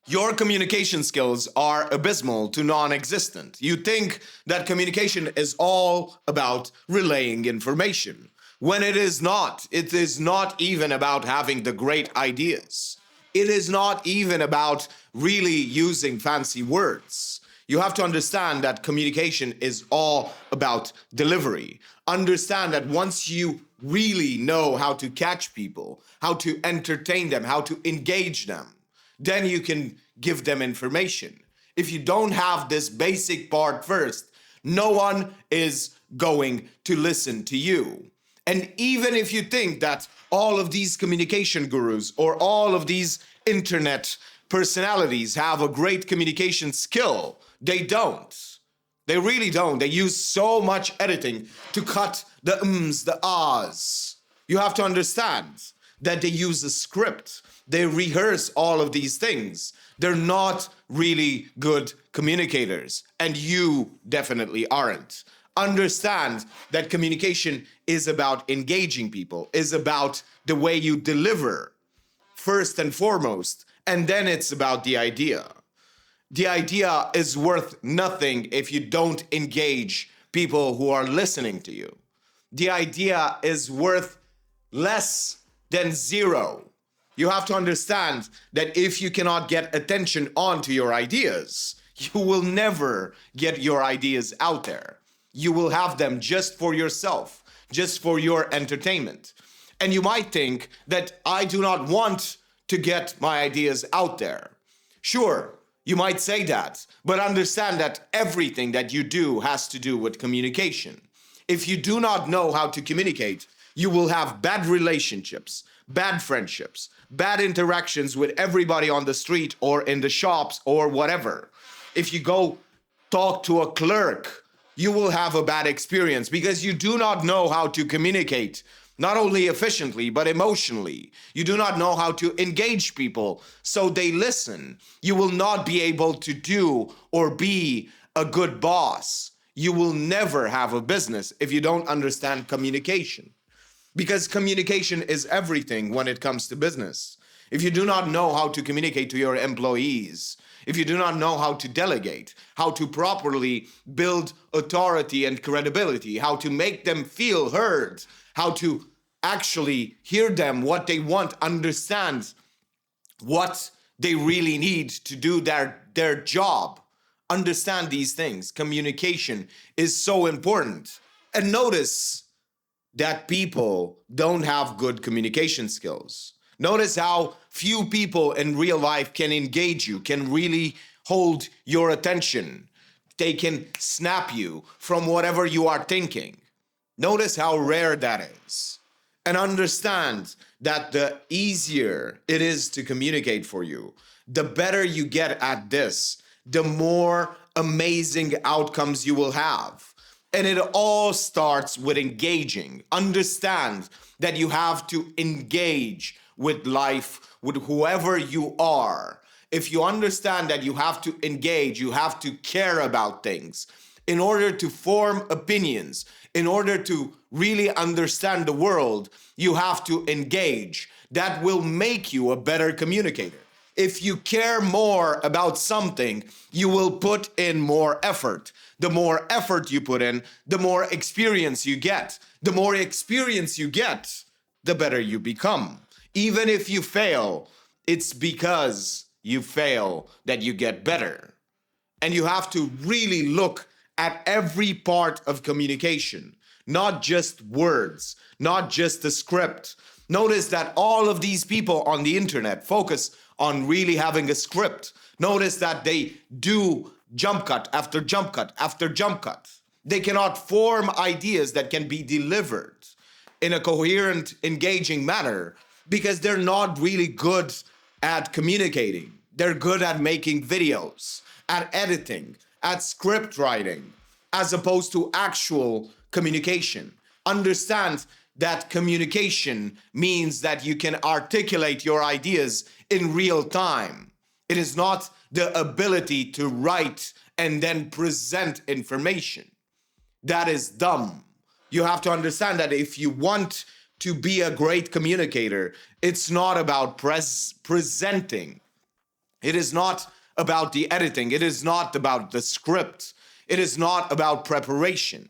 Your communication skills are abysmal to non existent. You think that communication is all about relaying information, when it is not. It is not even about having the great ideas. It is not even about really using fancy words. You have to understand that communication is all about delivery. Understand that once you really know how to catch people, how to entertain them, how to engage them, then you can give them information. If you don't have this basic part first, no one is going to listen to you. And even if you think that all of these communication gurus or all of these internet personalities have a great communication skill, they don't. They really don't. They use so much editing to cut the ums, the ahs. You have to understand that they use a script. They rehearse all of these things. They're not really good communicators, and you definitely aren't. Understand that communication is about engaging people, is about the way you deliver, first and foremost, and then it's about the idea. The idea is worth nothing if you don't engage people who are listening to you. The idea is worth less than zero. You have to understand that if you cannot get attention onto your ideas, you will never get your ideas out there. You will have them just for yourself, just for your entertainment. And you might think that I do not want to get my ideas out there. Sure, you might say that, but understand that everything that you do has to do with communication. If you do not know how to communicate, you will have bad relationships, bad friendships, bad interactions with everybody on the street or in the shops or whatever. If you go talk to a clerk, you will have a bad experience because you do not know how to communicate, not only efficiently, but emotionally. You do not know how to engage people so they listen. You will not be able to do or be a good boss. You will never have a business if you don't understand communication. Because communication is everything when it comes to business. If you do not know how to communicate to your employees, if you do not know how to delegate, how to properly build authority and credibility, how to make them feel heard, how to actually hear them, what they want, understand what they really need to do their job, understand these things. Communication is so important. And notice that people don't have good communication skills. Notice how few people in real life can engage you, can really hold your attention. They can snap you from whatever you are thinking. Notice how rare that is. And understand that the easier it is to communicate for you, the better you get at this, the more amazing outcomes you will have. And it all starts with engaging. Understand that you have to engage with life, with whoever you are. If you understand that you have to engage, you have to care about things in order to form opinions, in order to really understand the world, you have to engage. That will make you a better communicator. If you care more about something, you will put in more effort. The more effort you put in, the more experience you get. The more experience you get, the better you become. Even if you fail, it's because you fail that you get better. And you have to really look at every part of communication, not just words, not just the script. Notice that all of these people on the internet focus on really having a script. Notice that they do jump cut after jump cut after jump cut. They cannot form ideas that can be delivered in a coherent, engaging manner because they're not really good at communicating. They're good at making videos, at editing, at script writing, as opposed to actual communication. Understand that communication means that you can articulate your ideas in real time. It is not the ability to write and then present information. That is dumb. You have to understand that if you want to be a great communicator, it's not about presenting. It is not about the editing. It is not about the script. It is not about preparation.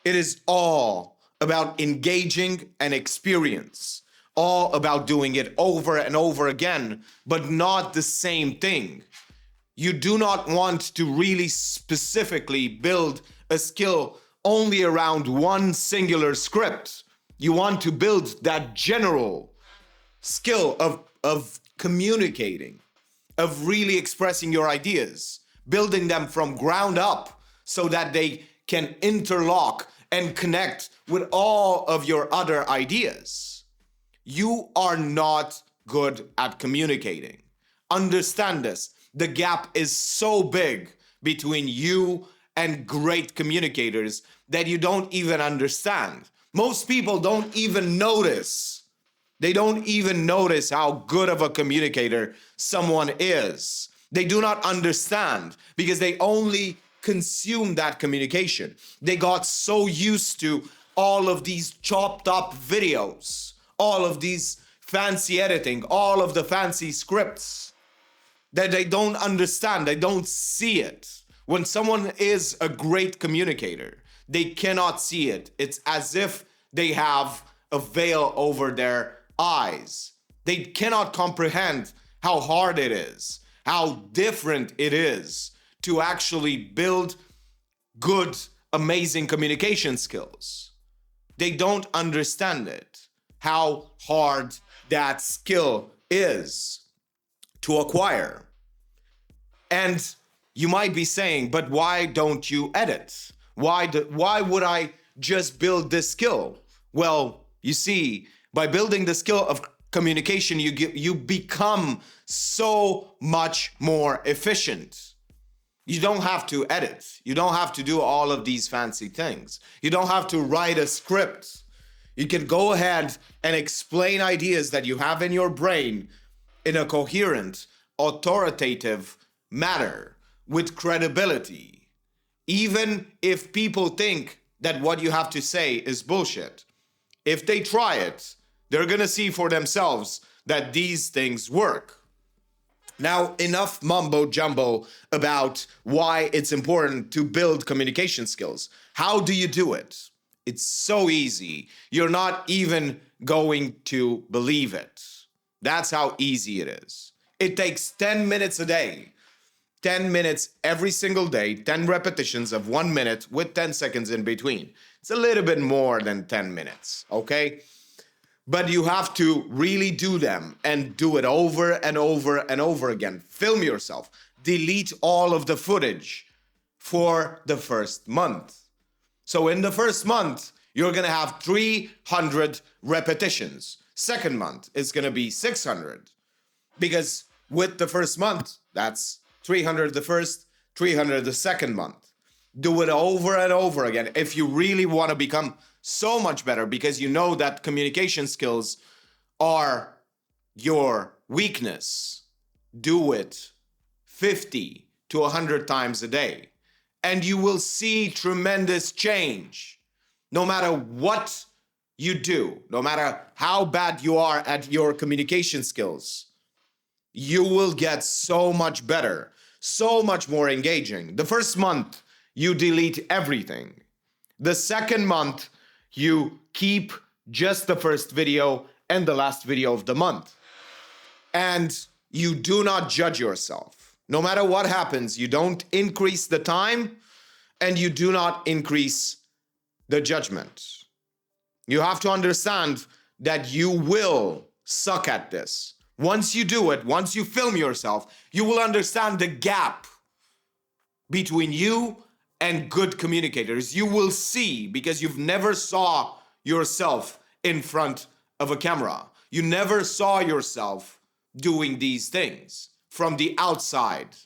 It is all about engaging an experience, all about doing it over and over again, but not the same thing. You do not want to really specifically build a skill only around one singular script. You want to build that general skill of communicating, of really expressing your ideas, building them from ground up so that they can interlock and connect with all of your other ideas. You are not good at communicating. Understand this. The gap is so big between you and great communicators that you don't even understand. Most people don't even notice. They don't even notice how good of a communicator someone is. They do not understand because they only consume that communication. They got so used to all of these chopped up videos, all of these fancy editing, all of the fancy scripts that they don't understand, they don't see it. When someone is a great communicator, they cannot see it. It's as if they have a veil over their eyes. They cannot comprehend how hard it is, how different it is to actually build good, amazing communication skills. They don't understand it, how hard that skill is to acquire. And you might be saying, but why don't you edit? Why would I just build this skill? Well, you see, by building the skill of communication, you become so much more efficient. You don't have to edit. You don't have to do all of these fancy things. You don't have to write a script. You can go ahead and explain ideas that you have in your brain in a coherent, authoritative manner with credibility. Even if people think that what you have to say is bullshit, if they try it, they're gonna see for themselves that these things work. Now, enough mumbo jumbo about why it's important to build communication skills. How do you do it? It's so easy. You're not even going to believe it. That's how easy it is. It takes 10 minutes a day. 10 minutes every single day, 10 repetitions of 1 minute with 10 seconds in between. It's a little bit more than 10 minutes, okay? But you have to really do them and do it over and over and over again. Film yourself. Delete all of the footage for the first month. So in the first month, you're gonna have 300 repetitions. Second month is gonna be 600. Because with the first month, that's 300 the first, 300 the second month. Do it over and over again if you really want to become so much better, because you know that communication skills are your weakness. Do it 50 to 100 times a day, and you will see tremendous change. No matter what you do, no matter how bad you are at your communication skills, you will get so much better, so much more engaging. The first month, you delete everything. The second month, you keep just the first video and the last video of the month. And you do not judge yourself. No matter what happens, you don't increase the time and you do not increase the judgment. You have to understand that you will suck at this. Once you do it, once you film yourself, you will understand the gap between you and good communicators. You will see, because you've never saw yourself in front of a camera. You never saw yourself doing these things from the outside.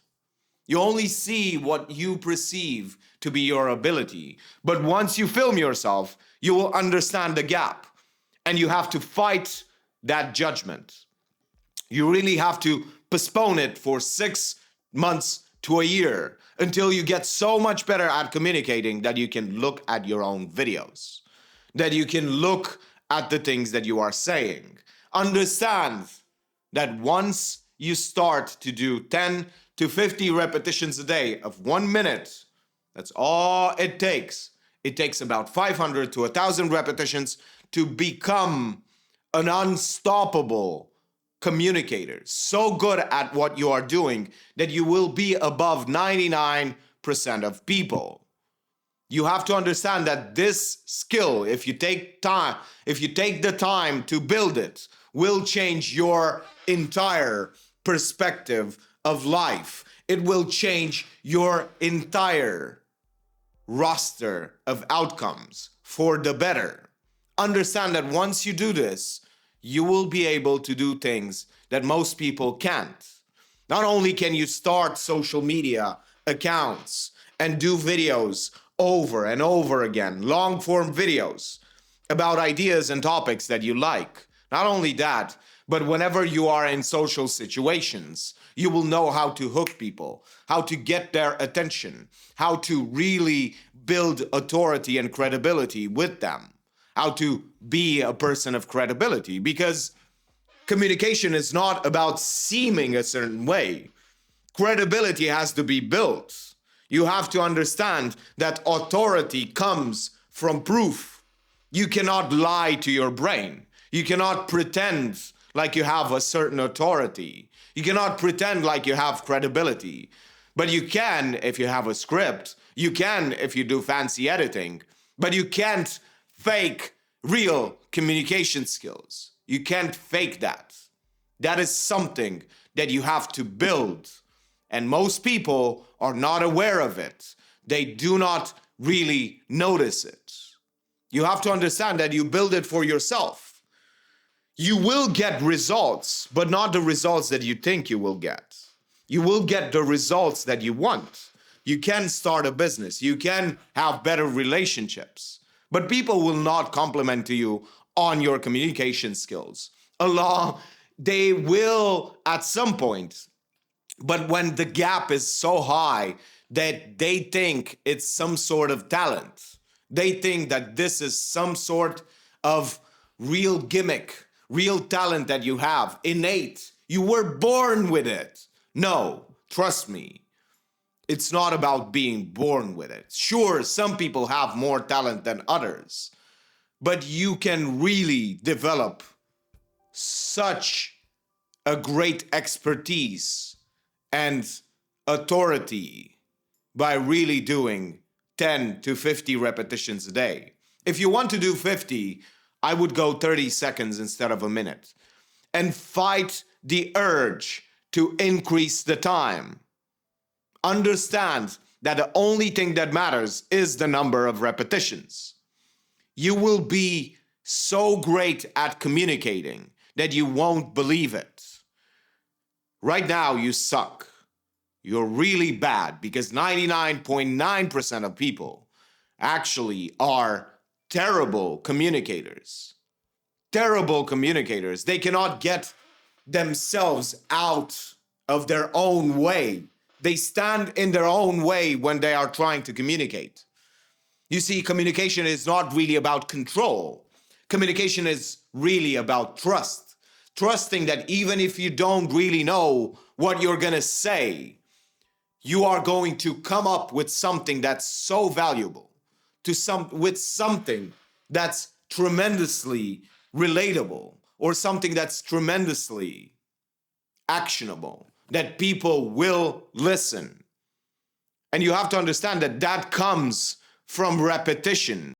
You only see what you perceive to be your ability. But once you film yourself, you will understand the gap, and you have to fight that judgment. You really have to postpone it for 6 months to a year until you get so much better at communicating that you can look at your own videos, that you can look at the things that you are saying. Understand that once you start to do 10 to 50 repetitions a day of 1 minute, that's all it takes. It takes about 500 to 1,000 repetitions to become an unstoppable communicator, so good at what you are doing that you will be above 99% of people. You have to understand that this skill, if you take the time to build it, will change your entire perspective of life. It will change your entire roster of outcomes for the better. Understand that once you do this, you will be able to do things that most people can't. Not only can you start social media accounts and do videos over and over again, long form videos about ideas and topics that you like. Not only that, but whenever you are in social situations, you will know how to hook people, how to get their attention, how to really build authority and credibility with them, how to be a person of credibility, because communication is not about seeming a certain way. Credibility has to be built. You have to understand that authority comes from proof. You cannot lie to your brain. You cannot pretend like you have a certain authority. You cannot pretend like you have credibility. But you can if you have a script. You can if you do fancy editing. But you can't fake real communication skills. You can't fake that. That is something that you have to build. And most people are not aware of it. They do not really notice it. You have to understand that you build it for yourself. You will get results, but not the results that you think you will get. You will get the results that you want. You can start a business. You can have better relationships. But people will not compliment to you on your communication skills. They will at some point. But when the gap is so high that they think it's some sort of talent, they think that this is some sort of real gimmick, real talent that you have, innate. You were born with it. No, trust me. It's not about being born with it. Sure, some people have more talent than others, but you can really develop such a great expertise and authority by really doing 10 to 50 repetitions a day. If you want to do 50, I would go 30 seconds instead of a minute. And fight the urge to increase the time. Understand that the only thing that matters is the number of repetitions. You will be so great at communicating that you won't believe it. Right now, you suck. You're really bad because 99.9% of people actually are terrible communicators. Terrible communicators. They cannot get themselves out of their own way. They stand in their own way when they are trying to communicate. You see, communication is not really about control. Communication is really about trust. Trusting that even if you don't really know what you're going to say, you are going to come up with something that's so valuable, with something that's tremendously relatable, or something that's tremendously actionable, that people will listen. And you have to understand that that comes from repetition.